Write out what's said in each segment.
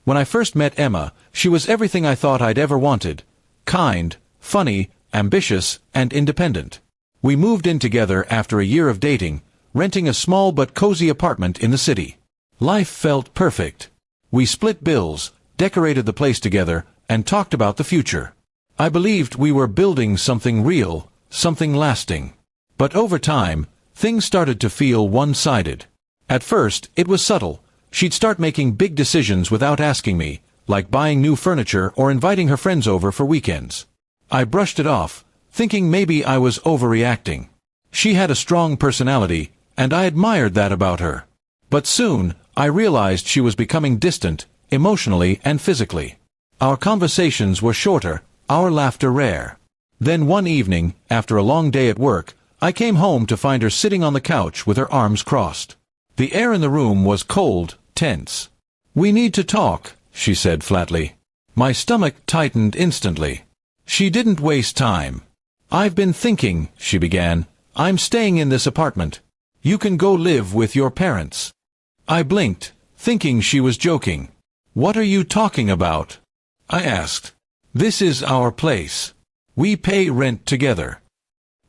When I first met Emma, she was everything I thought I'd ever wanted. Kind, funny, ambitious, and independent. We moved in together after a year of dating, renting a small but cozy apartment in the city. Life felt perfect. We split bills, decorated the place together, and talked about the future. I believed we were building something real, something lasting. But over time, things started to feel one-sided. At first, it was subtle. She'd start making big decisions without asking me, like buying new furniture or inviting her friends over for weekends. I brushed it off, thinking maybe I was overreacting. She had a strong personality, and I admired that about her. But soon, I realized she was becoming distant, emotionally and physically. Our conversations were shorter, our laughter rare. Then one evening, after a long day at work, I came home to find her sitting on the couch with her arms crossed. The air in the room was cold, tense. "We need to talk," she said flatly. My stomach tightened instantly. She didn't waste time. "I've been thinking," she began. "I'm staying in this apartment. You can go live with your parents." I blinked, thinking she was joking. "What are you talking about?" I asked. "This is our place. We pay rent together."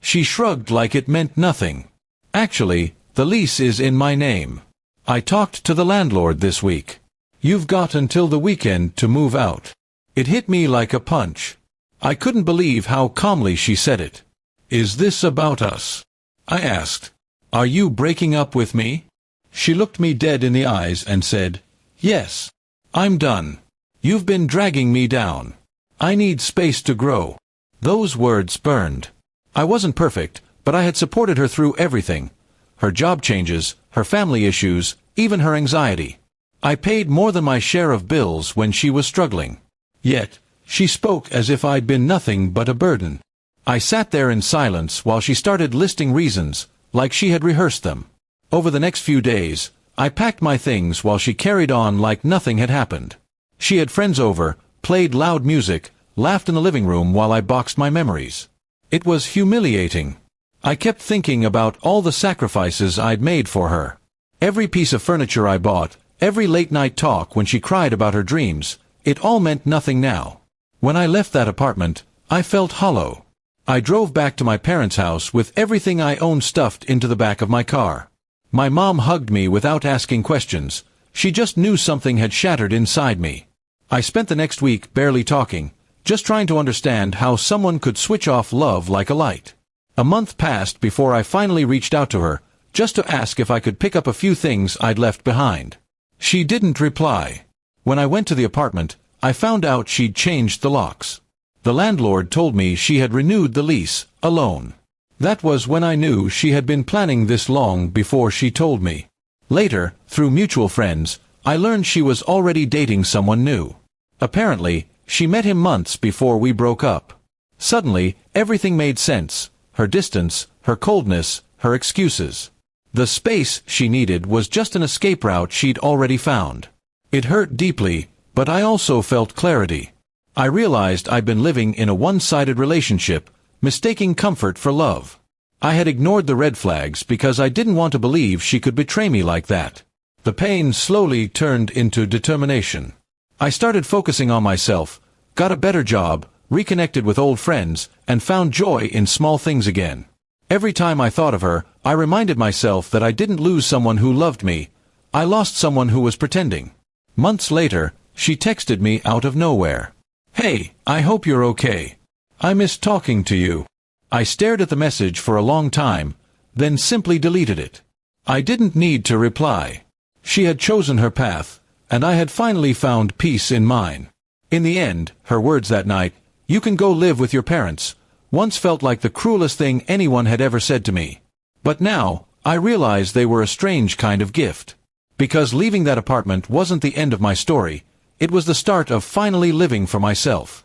She shrugged like it meant nothing. "Actually, the lease is in my name. I talked to the landlord this week. You've got until the weekend to move out." It hit me like a punch. I couldn't believe how calmly she said it. "Is this about us?" I asked. "Are you breaking up with me?" She looked me dead in the eyes and said, "Yes. I'm done. You've been dragging me down. I need space to grow." Those words burned. I wasn't perfect, but I had supported her through everything. Her job changes, her family issues, even her anxiety. I paid more than my share of bills when she was struggling. Yet, she spoke as if I'd been nothing but a burden. I sat there in silence while she started listing reasons, like she had rehearsed them. Over the next few days, I packed my things while she carried on like nothing had happened. She had friends over, played loud music, laughed in the living room while I boxed my memories. It was humiliating. I kept thinking about all the sacrifices I'd made for her. Every piece of furniture I bought, every late-night talk when she cried about her dreams, it all meant nothing now. When I left that apartment, I felt hollow. I drove back to my parents' house with everything I owned stuffed into the back of my car. My mom hugged me without asking questions. She just knew something had shattered inside me. I spent the next week barely talking, just trying to understand how someone could switch off love like a light. A month passed before I finally reached out to her, just to ask if I could pick up a few things I'd left behind. She didn't reply. When I went to the apartment, I found out she'd changed the locks. The landlord told me she had renewed the lease, alone. That was when I knew she had been planning this long before she told me. Later, through mutual friends, I learned she was already dating someone new. Apparently, she met him months before we broke up. Suddenly, everything made sense. Her distance, her coldness, her excuses. The space she needed was just an escape route she'd already found. It hurt deeply, but I also felt clarity. I realized I'd been living in a one-sided relationship, mistaking comfort for love. I had ignored the red flags because I didn't want to believe she could betray me like that. The pain slowly turned into determination. I started focusing on myself, got a better job, reconnected with old friends, and found joy in small things again. Every time I thought of her, I reminded myself that I didn't lose someone who loved me. I lost someone who was pretending. Months later, she texted me out of nowhere. "Hey, I hope you're okay. I miss talking to you." I stared at the message for a long time, then simply deleted it. I didn't need to reply. She had chosen her path, and I had finally found peace in mine. In the end, her words that night, "You can go live with your parents," once felt like the cruelest thing anyone had ever said to me. But now, I realized they were a strange kind of gift. Because leaving that apartment wasn't the end of my story, it was the start of finally living for myself.